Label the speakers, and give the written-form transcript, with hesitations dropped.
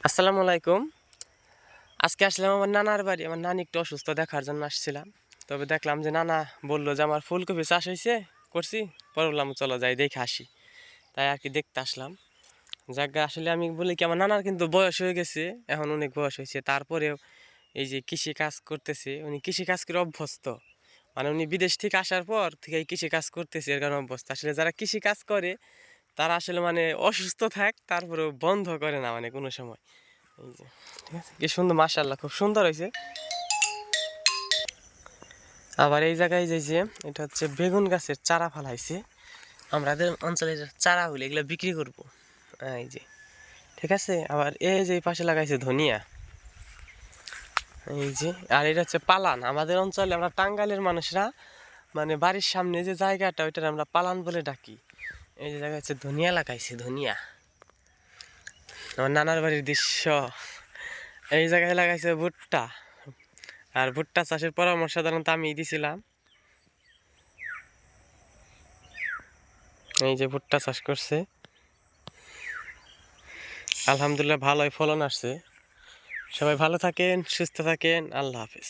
Speaker 1: আসসালামু আলাইকুম। আজকে আসলাম আমার নানার বাড়ি। আমার নানি একটু অসুস্থ, দেখার জন্য আসছিলাম। তবে দেখলাম যে নানা বললো যে আমার ফুলকপি চাষ হয়েছে, করছি। পরে বললাম চলো যাই দেখে আসি, তাই আর কি দেখতে আসলাম। যাকে আসলে আমি বলি কি, আমার নানার কিন্তু বয়স হয়ে গেছে, এখন অনেক বয়স হয়েছে, তারপরেও এই যে কৃষি কাজ করতেছে। উনি কৃষি কাজ করে অভ্যস্ত, মানে উনি বিদেশ থেকে আসার পর থেকে এই কৃষি কাজ করতেছে, এর কারণে অভ্যস্ত। আসলে যারা কৃষি কাজ করে তারা আসলে মানে অসুস্থ থাক তারপরেও বন্ধ করে না, মানে কোনো সময়। এই যে ঠিক আছে, কি সুন্দর, মাশাআল্লাহ খুব সুন্দর হয়েছে। আবার এই জায়গায় যে এটা হচ্ছে বেগুন গাছের চারা ফালাইছে। আমাদের অঞ্চলের চারা হলে এগুলো বিক্রি করব। এই যে ঠিক আছে। আবার এই যে পাশে লাগাইছে ধনিয়া। এই যে, আর এটা হচ্ছে পালান। আমাদের অঞ্চলে আমরা টাঙ্গাইলের মানুষরা মানে বাড়ির সামনে যে জায়গাটা ওইটা আমরা পালান বলে ডাকি। এই যে জায়গা হচ্ছে ধনিয়া লাগাইছে, ধনিয়া। আমার নানার বাড়ির দৃশ্য। এই জায়গায় লাগাইছে ভুট্টা। আর ভুট্টা চাষের পরামর্শ সাধারণত আমি দিছিলাম। এই যে ভুট্টা চাষ করছে, আলহামদুলিল্লাহ ভালোই ফলন আসছে। সবাই ভালো থাকেন, সুস্থ থাকেন, আল্লাহ হাফেজ।